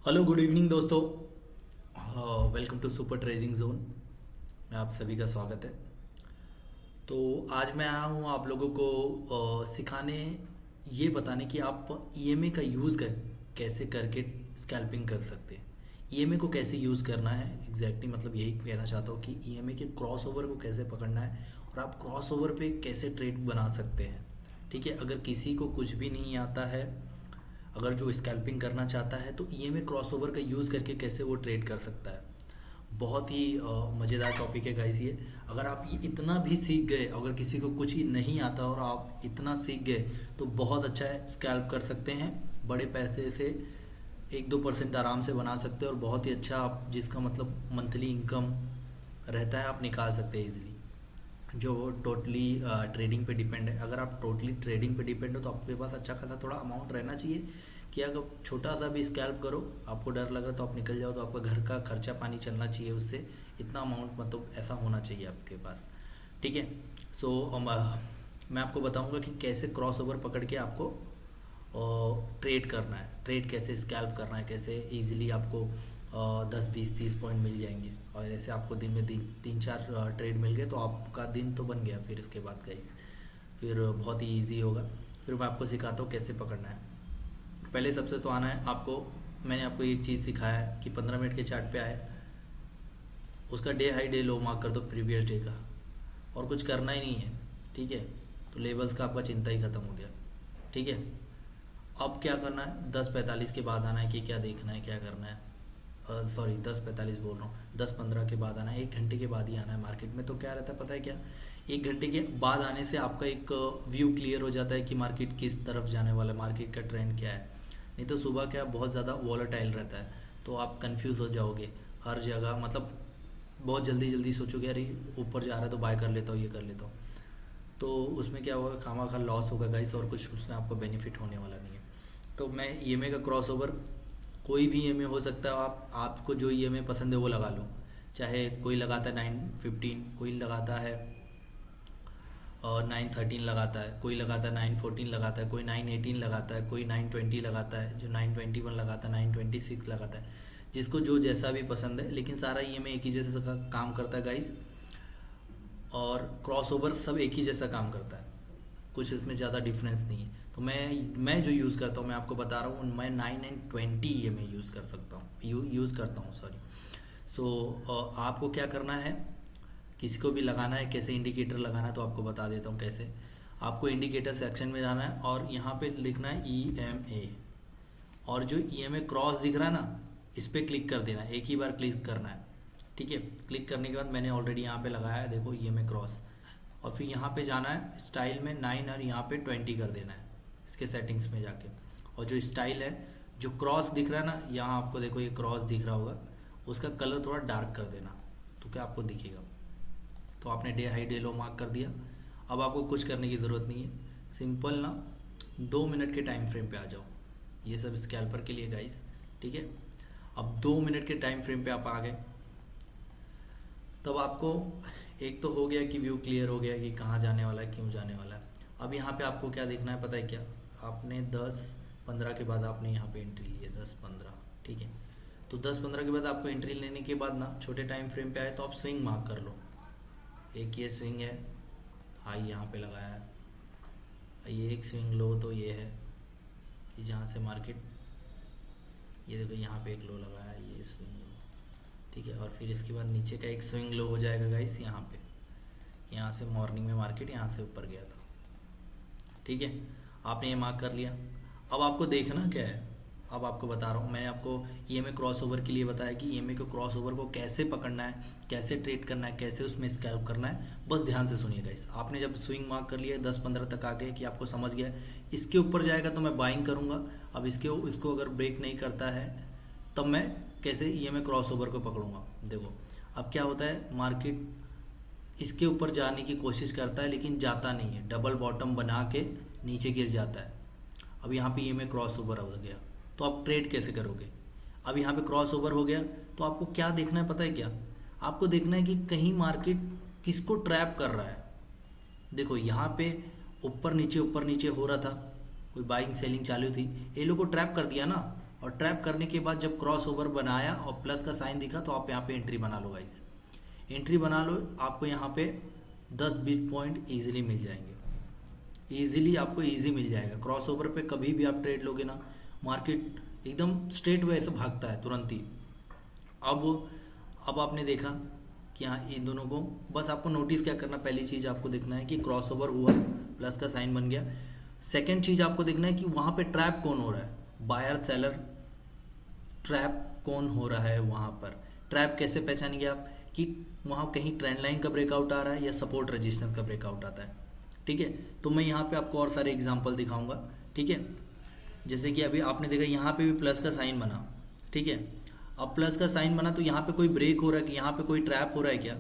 Hello good evening दोस्तों। Welcome to super trading zone में आप सभी का स्वागत है। तो आज मैं आया हूँ आप लोगों को सिखाने, ये बताने कि आप ईएमए का यूज़ कैसे करके स्कैल्पिंग कर सकते हैं। ईएमए को कैसे यूज़ करना है एग्जैक्टली मतलब यही कहना चाहता हूँ कि ईएमए के क्रॉस ओवर को कैसे पकड़ना है और आप क्रॉस ओवर पे कैसे ट्रेड बना सकते हैं। ठीक है, अगर किसी को कुछ भी नहीं आता है, अगर जो स्कैल्पिंग करना चाहता है तो ईएमए क्रॉसओवर का यूज़ करके कैसे वो ट्रेड कर सकता है। बहुत ही मज़ेदार टॉपिक है गाइस ये। अगर आप ये इतना भी सीख गए, अगर किसी को कुछ ही नहीं आता और आप इतना सीख गए तो बहुत अच्छा है, स्कैल्प कर सकते हैं बड़े पैसे से। 1-2% आराम से बना सकते हैं और बहुत ही अच्छा आप जिसका मतलब मंथली इनकम रहता है आप निकाल सकते हैं इजीली। जो टोटली ट्रेडिंग पे डिपेंड है। अगर आप टोटली ट्रेडिंग पे डिपेंड हो तो आपके पास अच्छा खासा थोड़ा अमाउंट रहना चाहिए कि अगर छोटा सा भी स्कैल्प करो, आपको डर लग रहा है तो आप निकल जाओ, तो आपका घर का खर्चा पानी चलना चाहिए उससे। इतना अमाउंट मतलब ऐसा होना चाहिए आपके पास। ठीक है। सो मैं आपको बताऊंगा कि कैसे क्रॉस ओवर पकड़ के आपको ट्रेड करना है, ट्रेड कैसे स्कैल्प करना है, कैसे इजीली आपको 10-20-30 पॉइंट मिल जाएंगे। और ऐसे आपको दिन में 3-4 ट्रेड मिल गए तो आपका दिन तो बन गया। फिर इसके बाद गाइस फिर बहुत ही ईजी होगा। फिर मैं आपको सिखाता हूँ कैसे पकड़ना है। पहले सबसे तो आना है आपको, मैंने आपको एक चीज़ सिखाया है कि 15 मिनट के चार्ट पे आए, उसका डे हाई डे लो मार्क कर दो प्रीवियस डे का, और कुछ करना ही नहीं है। ठीक है, तो लेवल्स का आपका चिंता ही ख़त्म हो गया। ठीक है, अब क्या करना है, 10:45 के बाद आना है कि क्या देखना है क्या करना है। सॉरी 10:45 बोल रहा हूँ, 10:15 के बाद आना है, 1 घंटे के बाद ही आना है। मार्केट में तो क्या रहता है पता है क्या, 1 घंटे के बाद आने से आपका एक व्यू क्लियर हो जाता है कि मार्केट किस तरफ जाने वाला है, मार्केट का ट्रेंड क्या है। नहीं तो सुबह क्या बहुत ज़्यादा वॉलेटाइल रहता है, तो आप कंफ्यूज हो जाओगे हर जगह, मतलब बहुत जल्दी जल्दी सोचोगे अरे ऊपर जा रहा है तो बाय कर लेता हूँ, ये कर लेता हूँ। तो उसमें क्या होगा, खामा खा लॉस होगा गाइस, और कुछ उसमें आपको बेनिफिट होने वाला नहीं है। तो मैं ईएमए का क्रॉस ओवर, कोई भी ईएमए हो सकता है, आपको जो ईएमए पसंद है वो लगा लो। चाहे कोई लगाता है 9:15, कोई लगाता है और 9:13 लगाता है, कोई लगाता है 9:14 लगाता है, कोई 9:18 लगाता है, कोई 9:20 लगाता है, जो 9:21 लगाता है, 9:26 लगाता है। जिसको जो जैसा भी पसंद है, लेकिन सारा ईएमए एक ही जैसे काम करता है गाइस। और क्रॉस ओवर सब एक ही जैसा काम करता है, कुछ इसमें ज़्यादा डिफरेंस नहीं है। तो मैं जो यूज़ करता हूँ, मैं आपको बता रहा हूँ, मैं 9 एंड 20 ईएमए यूज़ कर सकता हूँ, यूज़ करता हूँ सॉरी। सो आपको क्या करना है, किसी को भी लगाना है कैसे इंडिकेटर लगाना है तो आपको बता देता हूँ कैसे। आपको इंडिकेटर सेक्शन में जाना है और यहाँ पे लिखना है ईएमए, और जो ईएमए क्रॉस दिख रहा है ना, इस पर क्लिक कर देना है, एक ही बार क्लिक करना है। ठीक है, क्लिक करने के बाद मैंने ऑलरेडी यहाँ पे लगाया है, देखो ईएमए क्रॉस। और फिर यहाँ पे जाना है स्टाइल में 9 और यहाँ पे 20 कर देना है इसके सेटिंग्स में जाके। और जो स्टाइल है, जो क्रॉस दिख रहा है ना, यहाँ आपको देखो ये क्रॉस दिख रहा होगा, उसका कलर थोड़ा डार्क कर देना तो क्या आपको दिखेगा। तो आपने डे हाई डे लो मार्क कर दिया। अब आपको कुछ करने की ज़रूरत नहीं है, सिंपल ना 2 मिनट के टाइम फ्रेम पे आ जाओ। ये सब स्कैल्पर के लिए गाइस। ठीक है, अब 2 मिनट के टाइम फ्रेम पे आप आ गए, तब आपको एक तो हो गया कि व्यू क्लियर हो गया कि कहाँ जाने वाला है, क्यों जाने वाला है। अब यहाँ पे आपको क्या देखना है पता है क्या, आपने 10-15 के बाद आपने यहाँ पे एंट्री ली है 10-15। ठीक है, तो 10-15 के बाद आपको एंट्री लेने के बाद ना छोटे टाइम फ्रेम पे आए तो आप स्विंग मार्क कर लो। एक ये स्विंग है, हाई यहाँ पे लगाया है। ये एक स्विंग लो तो ये है कि जहाँ से मार्केट, ये देखो यहाँ पे एक लो लगाया है, ये स्विंग लो। ठीक है, और फिर इसके बाद नीचे का एक स्विंग लो हो जाएगा गाइस यहाँ पे, यहाँ से मॉर्निंग में मार्केट यहाँ से ऊपर गया था। ठीक है, आपने ये मार्क कर लिया। अब आपको देखना क्या है, अब आपको बता रहा हूँ, मैंने आपको ईएमए क्रॉस ओवर के लिए बताया कि ईएमए के क्रॉस ओवर को कैसे पकड़ना है, कैसे ट्रेड करना है, कैसे उसमें स्कैल्प करना है। बस ध्यान से सुनिए गाइस, आपने जब स्विंग मार्क कर लिया 10-15 तक आ गए कि आपको समझ गया इसके ऊपर जाएगा तो मैं बाइंग करूँगा। अब इसको अगर ब्रेक नहीं करता है तब मैं कैसे ईएमए क्रॉस ओवर को पकड़ूंगा। देखो अब क्या होता है, मार्केट इसके ऊपर जाने की कोशिश करता है लेकिन जाता नहीं है, डबल बॉटम बना के नीचे गिर जाता है। अब यहाँ पे ईएमए क्रॉस ओवर हो गया तो आप ट्रेड कैसे करोगे। अब यहाँ पे क्रॉस ओवर हो गया तो आपको क्या देखना है पता है क्या, आपको देखना है कि कहीं मार्केट किसको ट्रैप कर रहा है। देखो यहाँ पे ऊपर नीचे हो रहा था, कोई बाइंग सेलिंग चालू थी, ये लोग को ट्रैप कर दिया ना, और ट्रैप करने के बाद जब क्रॉस ओवर बनाया और प्लस का साइन दिखा तो आप यहाँ पे एंट्री बना लो गाइस। एंट्री बना लो, आपको यहाँ पे 10-20 पॉइंट ईजिली मिल जाएंगे। ईजिली आपको ईजी मिल जाएगा। क्रॉस ओवर पे कभी भी आप ट्रेड लोगे ना, मार्केट एकदम स्ट्रेट वे से भागता है तुरंत ही। अब आपने देखा कि हाँ इन दोनों को बस आपको नोटिस क्या करना, पहली चीज़ आपको देखना है कि क्रॉस ओवर हुआ, प्लस का साइन बन गया। सेकंड चीज़ आपको देखना है कि वहाँ पे ट्रैप कौन हो रहा है, बायर सेलर ट्रैप कौन हो रहा है वहाँ पर। ट्रैप कैसे पहचानेंगे आप कि वहाँ कहीं ट्रेंड लाइन का ब्रेकआउट आ रहा है या सपोर्ट रेजिस्टेंस का ब्रेकआउट आता है। ठीक है, तो मैं यहाँ पे आपको और सारे एग्जांपल दिखाऊंगा। ठीक है, जैसे कि अभी आपने देखा यहाँ पे भी प्लस का साइन बना। ठीक है, अब प्लस का साइन बना तो यहाँ पे कोई ब्रेक हो रहा है कि यहाँ पे कोई ट्रैप हो रहा है क्या?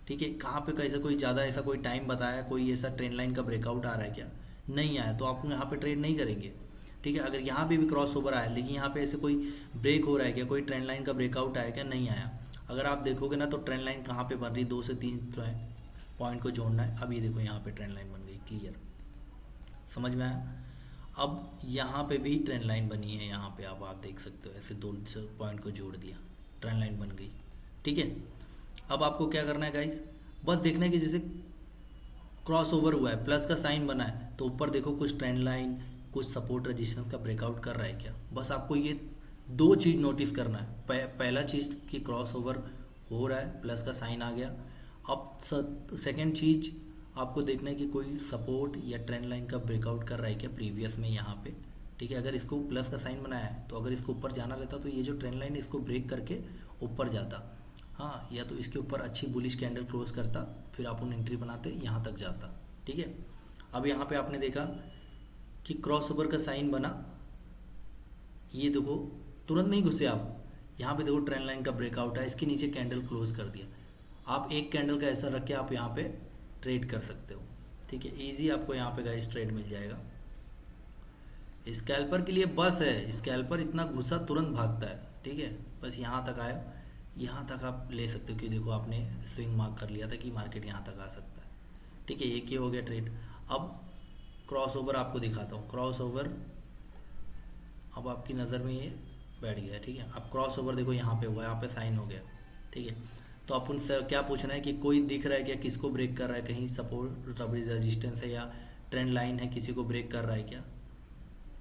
ठीक है, कहाँ पे कैसा कोई ज़्यादा ऐसा कोई टाइम बताया, कोई ऐसा ट्रेंड लाइन का ब्रेकआउट आ रहा है क्या? नहीं आया, तो आप यहाँ पे ट्रेड नहीं करेंगे। ठीक है, अगर यहाँ पे भी क्रॉस ओवर आया लेकिन यहाँ पे ऐसे कोई ब्रेक हो रहा है क्या, कोई ट्रेंड लाइन का ब्रेकआउट आया क्या? नहीं आया। अगर आप देखोगे ना तो ट्रेंड लाइन कहाँ पे बन रही, 2 से 3 पॉइंट को जोड़ना है। अब ये देखो यहाँ पे ट्रेंड लाइन बन गई, क्लियर, समझ में आया? अब यहाँ पे भी ट्रेंड लाइन बनी है, यहाँ पे अब आप देख सकते हो ऐसे 2 पॉइंट को जोड़ दिया, ट्रेंड लाइन बन गई। ठीक है, अब आपको क्या करना है गाइस, बस देखना है कि जैसे क्रॉस ओवर हुआ है, प्लस का साइन बना है, तो ऊपर देखो कुछ ट्रेंड लाइन, कुछ सपोर्ट रेजिस्टेंस का ब्रेकआउट कर रहा है क्या। बस आपको ये 2 चीज़ नोटिस करना है। पहला चीज़ कि क्रॉस ओवर हो रहा है, प्लस का साइन आ गया। अब सेकेंड चीज़ आपको देखना है कि कोई सपोर्ट या ट्रेंड लाइन का ब्रेकआउट कर रहा है क्या प्रीवियस में यहाँ पे। ठीक है, अगर इसको प्लस का साइन बनाया है तो अगर इसको ऊपर जाना रहता तो ये जो ट्रेंड लाइन है इसको ब्रेक करके ऊपर जाता, हाँ, या तो इसके ऊपर अच्छी बुलिश कैंडल क्लोज करता, फिर आप उन एंट्री बनाते, यहाँ तक जाता। ठीक है, अब यहाँ पे आपने देखा कि क्रॉस ओवर का साइन बना, ये देखो तुरंत नहीं घुसे आप, यहाँ पे देखो ट्रेंड लाइन का ब्रेकआउट है, इसके नीचे कैंडल क्लोज कर दिया। आप एक कैंडल का ऐसा रख के आप यहाँ पे ट्रेड कर सकते हो। ठीक है, इजी आपको यहाँ पे गाइस ट्रेड मिल जाएगा। स्कैल्पर के लिए बस है, स्कैल्पर इतना घुसा तुरंत भागता है। ठीक है, बस यहाँ तक आए, यहाँ तक आप ले सकते हो कि देखो आपने स्विंग मार्क कर लिया था कि मार्केट यहाँ तक आ सकता है। ठीक है, एक ही हो गया ट्रेड। अब क्रॉस ओवर आपको दिखाता हूँ। क्रॉस ओवर अब आपकी नज़र में ये बैठ गया। ठीक है, अब क्रॉस ओवर देखो यहाँ पे हुआ, यहाँ पे साइन हो गया। ठीक है, तो आप उनसे क्या पूछना है कि कोई दिख रहा है क्या, किसको ब्रेक कर रहा है, कहीं सपोर्ट रेजिस्टेंस है या ट्रेंड लाइन है, किसी को ब्रेक कर रहा है क्या?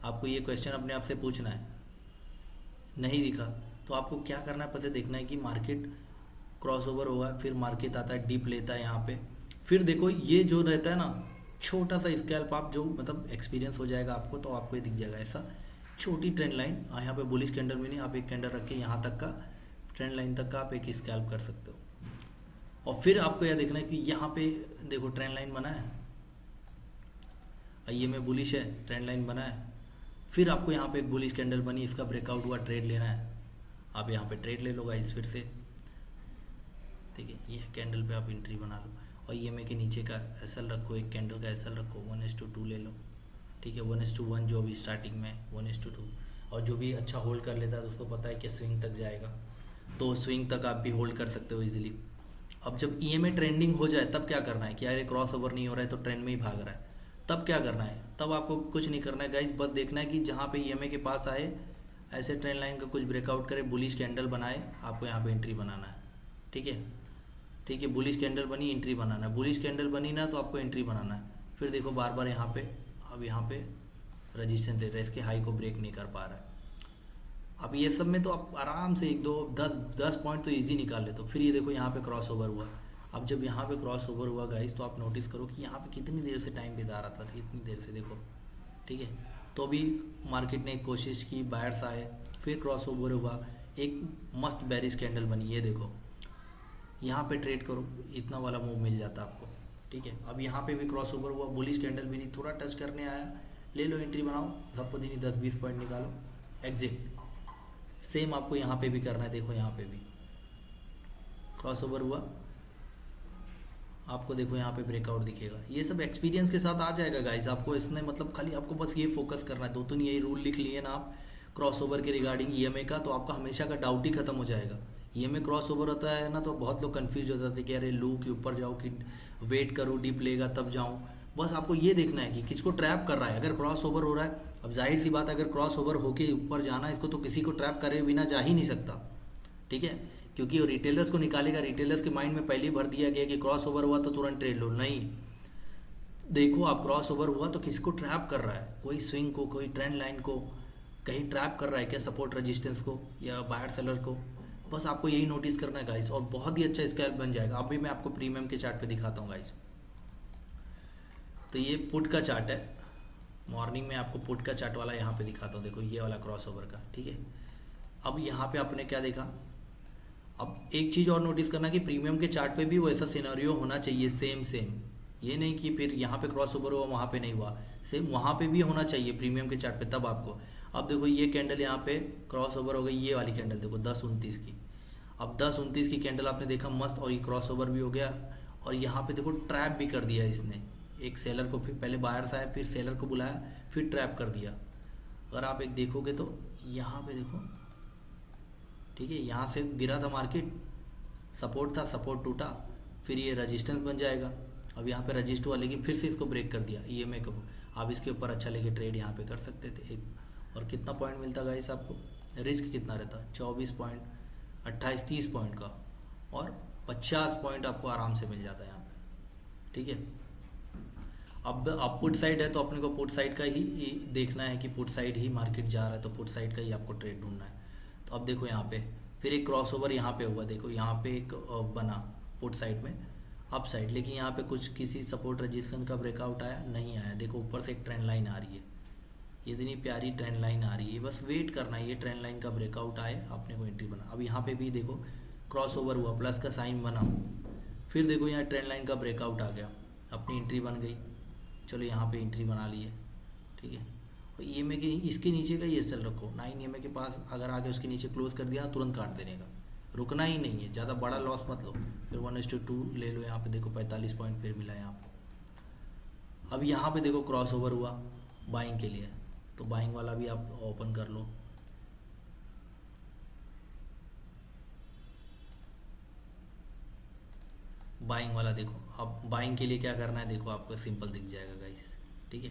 आपको ये क्वेश्चन अपने आप से पूछना है। नहीं दिखा तो आपको क्या करना है, पहले देखना है कि मार्केट क्रॉस ओवर होगा, फिर मार्केट आता है डीप लेता है यहाँ पे, फिर देखो ये जो रहता है ना छोटा सा स्कैल्प, आप जो मतलब एक्सपीरियंस हो जाएगा आपको, तो आपको ये दिख जाएगा ऐसा छोटी ट्रेंड लाइन। यहाँ पे बुलिश कैंडल भी नहीं, आप एक कैंडल रख के यहाँ तक का ट्रेंड लाइन तक का आप एक स्कैल्प कर सकते हो। और फिर आपको यह देखना है कि यहाँ पे देखो ट्रेंड लाइन बना है, ये में बुलिश है, ट्रेंड लाइन बना है, फिर आपको यहाँ पे एक बुलिश कैंडल बनी, इसका ब्रेकआउट हुआ, ट्रेड लेना है, आप यहाँ पे ट्रेड ले लो गाइस फिर से। ठीक है, ये कैंडल पे आप एंट्री बना लो और ये में के नीचे का एसएल रखो, एक कैंडल का एसएल रखो, 1:2 ले लो। ठीक है, 1:1 जो भी स्टार्टिंग में 1:2, और जो भी अच्छा होल्ड कर लेता है तो उसको पता है कि स्विंग तक जाएगा, तो स्विंग तक आप भी होल्ड कर सकते हो इजीली। अब जब ईएमए ट्रेंडिंग हो जाए तब क्या करना है कि यार ये क्रॉस ओवर नहीं हो रहा है तो ट्रेंड में ही भाग रहा है, तब क्या करना है? तब आपको कुछ नहीं करना है गाइस, बस देखना है कि जहाँ पे ईएमए के पास आए ऐसे ट्रेंड लाइन का कुछ ब्रेकआउट करे, बुलिश कैंडल बनाए, आपको यहाँ पे एंट्री बनाना है। ठीक है, ठीक है, बुलिश कैंडल बनी, एंट्री बनाना है, बुलिश कैंडल बनी ना तो आपको एंट्री बनाना है। फिर देखो बार बार यहाँ पे, अब यहाँ पे रजिस्टेंस ले रहा है, इसके हाई को ब्रेक नहीं कर पा रहा है। अब ये सब में तो आप आराम से 1-2-10 पॉइंट तो इजी निकाल लेते हो। फिर ये देखो यहाँ पे क्रॉस ओवर हुआ। अब जब यहाँ पे क्रॉस ओवर हुआ गाइस, तो आप नोटिस करो कि यहाँ पे कितनी देर से टाइम बिता रहा था, इतनी देर से देखो। ठीक है, तो अभी मार्केट ने कोशिश की, बायर्स आए, फिर क्रॉस ओवर हुआ, एक मस्त बेरिश कैंडल बनी, ये देखो, यहाँ पे ट्रेड करो, इतना वाला मूव मिल जाता आपको। ठीक है, अब यहाँ पे भी क्रॉस ओवर हुआ, बुलिश कैंडल भी नहीं, थोड़ा टच करने आया, ले लो एंट्री बनाओ, सबको दिन 10-20 पॉइंट निकालो, एग्जिट। सेम आपको यहाँ पे भी करना है। देखो यहाँ पे भी क्रॉस ओवर हुआ, आपको देखो यहाँ पे ब्रेकआउट दिखेगा। ये सब एक्सपीरियंस के साथ आ जाएगा गाइस, आपको इसने मतलब खाली आपको बस ये फोकस करना है। 2-3 यही रूल लिख लिए ना आप क्रॉस ओवर के रिगार्डिंग ईएमए का, तो आपका हमेशा का डाउट ही खत्म हो जाएगा। ईएमए क्रॉस ओवर होता है ना तो बहुत लोग कंफ्यूज हो जाते हैं कि अरे लूँ कि ऊपर जाऊँ कि वेट करूँ डीप लेगा तब जाऊँ, बस आपको ये देखना है कि किसको ट्रैप कर रहा है। अगर क्रॉस ओवर हो रहा है, अब जाहिर सी बात है अगर क्रॉस ओवर होके ऊपर जाना है इसको, तो किसी को ट्रैप करे बिना जा ही नहीं सकता, ठीक है। क्योंकि वो रिटेलर्स को निकालेगा, रिटेलर्स के माइंड में पहले ही भर दिया गया कि क्रॉस ओवर हुआ तो तुरंत ट्रेड लो। नहीं, देखो आप क्रॉस ओवर हुआ तो किसको ट्रैप कर रहा है, कोई स्विंग को, कोई ट्रेंड लाइन को, कहीं ट्रैप कर रहा है क्या सपोर्ट रेजिस्टेंस को या बायर सेलर को। बस आपको यही नोटिस करना है गाइस, और बहुत ही अच्छा स्कैल्प बन जाएगा। अभी मैं आपको प्रीमियम के चार्ट पे दिखाता हूँ गाइस। तो ये पुट का चार्ट है, मॉर्निंग में आपको पुट का चार्ट वाला यहाँ पे दिखाता हूँ। देखो ये वाला क्रॉस ओवर का, ठीक है। अब यहाँ पे आपने क्या देखा, अब एक चीज़ और नोटिस करना कि प्रीमियम के चार्ट पे भी वैसा सिनेरियो होना चाहिए, सेम सेम। ये नहीं कि फिर यहाँ पे क्रॉस ओवर हुआ वहाँ पे नहीं हुआ, सेम वहाँ पे भी होना चाहिए प्रीमियम के चार्ट पे, तब आपको। अब देखो ये कैंडल यहाँ पे क्रॉस ओवर हो गई, ये वाली कैंडल देखो 10:29 की। अब 10:29 की कैंडल आपने देखा मस्त, और ये क्रॉस ओवर भी हो गया, और यहाँ पे देखो ट्रैप भी कर दिया इसने। एक सेलर को, फिर पहले बायर्स आए, फिर सेलर को बुलाया, फिर ट्रैप कर दिया। अगर आप एक देखोगे तो यहाँ पे देखो, ठीक है, यहाँ से गिरा था मार्केट, सपोर्ट था, सपोर्ट टूटा, फिर ये रेजिस्टेंस बन जाएगा। अब यहाँ पे रजिस्ट हुआ, लेकिन फिर से इसको ब्रेक कर दिया ईएमए को। आप इसके ऊपर अच्छा लेके ट्रेड यहाँ पे कर सकते थे एक। और कितना पॉइंट मिलता गाइस आपको, रिस्क कितना रहता, 24 पॉइंट, 28-30 पॉइंट का, और 50 पॉइंट आपको आराम से मिल जाता है यहाँ पे, ठीक है। अब पुट साइड है तो अपने को पुट साइड का ही देखना है कि पुट साइड ही मार्केट जा रहा है, तो पुट साइड का ही आपको ट्रेड ढूंढना है। तो अब देखो यहाँ पे फिर एक क्रॉस ओवर यहाँ पे हुआ, देखो यहाँ पे एक बना पुट साइड में अप साइड, लेकिन यहाँ पे कुछ किसी सपोर्ट रजिस्टेंस का ब्रेकआउट आया नहीं आया। देखो ऊपर से एक ट्रेंड लाइन आ रही है, ये इतनी प्यारी ट्रेंड लाइन आ रही है, बस वेट करना है ये ट्रेंड लाइन का ब्रेकआउट आए, अपने को एंट्री बना। अब यहाँ पे भी देखो क्रॉस ओवर हुआ, प्लस का साइन बना, फिर देखो यहाँ ट्रेंड लाइन का ब्रेकआउट आ गया, अपनी एंट्री बन गई। चलो यहाँ पे एंट्री बना ली है, ठीक है। और ईएमए के इसके नीचे का ये सेल रखो, 9 ईएमए के पास अगर आगे उसके नीचे क्लोज कर दिया तुरंत काट देने का, रुकना ही नहीं है, ज़्यादा बड़ा लॉस मत लो। फिर 1:2 ले लो, यहाँ पे देखो 45 पॉइंट फिर मिला यहाँ पे। अब यहाँ पे देखो क्रॉस ओवर हुआ बाइंग के लिए, तो बाइंग वाला भी आप ओपन कर लो। बाइंग वाला देखो, अब बाइंग के लिए क्या करना है देखो, आपको सिंपल दिख जाएगा गाइस, ठीक है।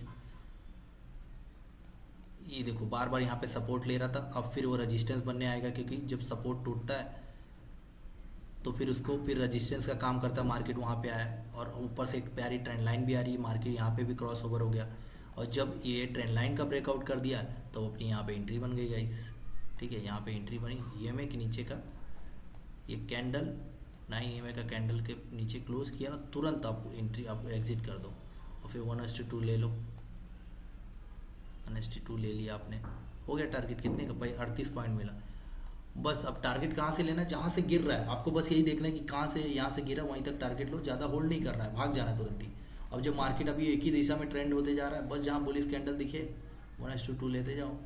ये देखो बार बार यहाँ पे सपोर्ट ले रहा था, अब फिर वो रेजिस्टेंस बनने आएगा, क्योंकि जब सपोर्ट टूटता है तो फिर उसको फिर रेजिस्टेंस का काम करता है, मार्केट वहाँ पे आया, और ऊपर से एक प्यारी ट्रेंड लाइन भी आ रही है, मार्केट यहाँ पे भी क्रॉस ओवर हो गया, और जब ये ट्रेंड लाइन का ब्रेकआउट कर दिया तो अपनी यहाँ पे एंट्री बन गई गाइस, ठीक है। यहाँ पे एंट्री बनी, ईएमए के नीचे का ये कैंडल 9 ईएमए का कैंडल के नीचे क्लोज किया ना, तुरंत आप एंट्री आप एग्जिट कर दो, और फिर 1:2 ले लो। 1:2 ले लिया आपने, हो गया टारगेट कितने का भाई, 38 पॉइंट मिला। बस अब टारगेट कहाँ से लेना है, जहाँ से गिर रहा है आपको बस यही देखना है कि कहाँ से, यहाँ से गिरा वहीं तक टारगेट लो, ज़्यादा होल्ड नहीं करना है, भाग जाना है तुरंत ही। अब जब मार्केट अभी एक ही दिशा में ट्रेंड होते जा रहा है, बस जहाँ बुलिश कैंडल दिखे 1:2 लेते जाओ,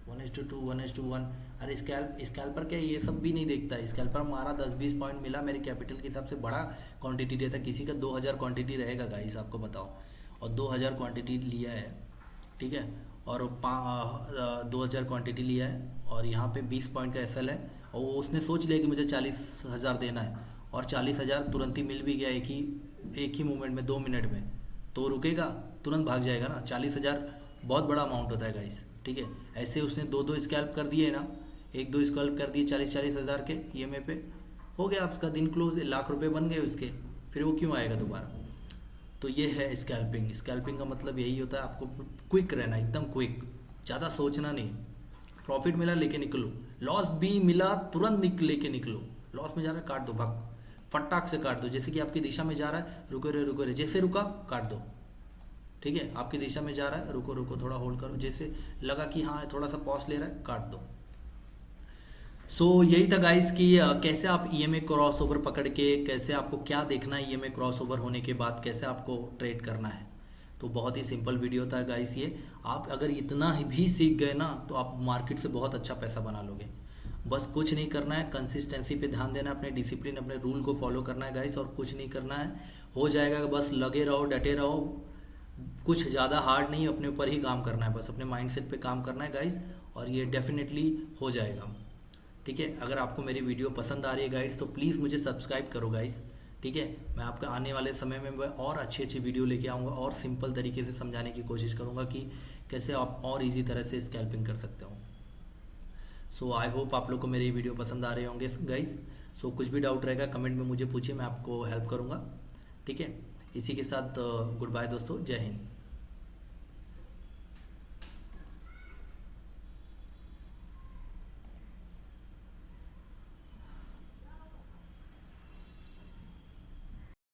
1:2 1:1। अरे स्कैल्पर क्या ये सब भी नहीं देखता है, स्कैल्पर हमारा 10-20 पॉइंट मिला, मेरे कैपिटल के हिसाब से बड़ा क्वांटिटी रहता है, किसी का 2000 क्वांटिटी रहेगा गाइस आपको बताओ, और 2000 क्वांटिटी लिया है, ठीक है, और 2000 क्वांटिटी लिया है, और यहाँ पे 20 पॉइंट का एसएल है, और वो उसने सोच लिया कि मुझे 40,000 देना है, और 40,000 तुरंत ही मिल भी गया एक ही मूवमेंट में 2 मिनट में, तो रुकेगा, तुरंत भाग जाएगा ना। 40,000 बहुत बड़ा अमाउंट होता है गाइस, ठीक है। ऐसे उसने 2-2 स्कैल्प कर दिए ना, 1-2 स्कैल्प कर दिए 40-40 हज़ार के ईएमए पे, हो गया आपका दिन क्लोज, लाख रुपए बन गए उसके, फिर वो क्यों आएगा दोबारा। तो ये है स्कैल्पिंग। स्कैल्पिंग का मतलब यही होता है, आपको क्विक रहना, एकदम क्विक, ज़्यादा सोचना नहीं। प्रॉफिट मिला लेके निकलो, लॉस भी मिला तुरंत लेके निकलो, लॉस में जा रहा है काट दो, भाग फटाक से काट दो। जैसे कि आपकी दिशा में जा रहा है, रुको रे, जैसे रुका काट दो, ठीक है। आपकी दिशा में जा रहा है, रुको थोड़ा होल्ड करो, जैसे लगा कि हाँ थोड़ा सा पॉज ले रहा है, काट दो। सो यही था गाइस कि कैसे आप ईएमए क्रॉस ओवर पकड़ के, कैसे आपको क्या देखना है ईएमए क्रॉस ओवर होने के बाद, कैसे आपको ट्रेड करना है। तो बहुत ही सिंपल वीडियो था गाइस ये। आप अगर इतना ही भी सीख गए ना, तो आप मार्केट से बहुत अच्छा पैसा बना लोगे। बस कुछ नहीं करना है, कंसिस्टेंसी पे ध्यान देना है, अपने डिसिप्लिन, अपने रूल को फॉलो करना है गाइस, और कुछ नहीं करना है, हो जाएगा। बस लगे रहो, डटे रहो, कुछ ज़्यादा हार्ड नहीं, अपने ऊपर ही काम करना है, बस अपने माइंडसेट पे काम करना है गाइस, और ये डेफिनेटली हो जाएगा, ठीक है। अगर आपको मेरी वीडियो पसंद आ रही है गाइस, तो प्लीज़ मुझे सब्सक्राइब करो गाइस, ठीक है। मैं आपके आने वाले समय में मैं और अच्छी अच्छी वीडियो लेके आऊँगा और सिंपल तरीके से समझाने की कोशिश करूँगा कि कैसे आप और इजी तरह से स्कैल्पिंग कर सकते हो। सो आई होप आप लोग को मेरी वीडियो पसंद आ रहे होंगे गाइस। सो कुछ भी डाउट रहेगा कमेंट में मुझे पूछिए, मैं आपको हेल्प करूँगा। ठीक है, इसी के साथ गुड बाय दोस्तों, जय हिंद।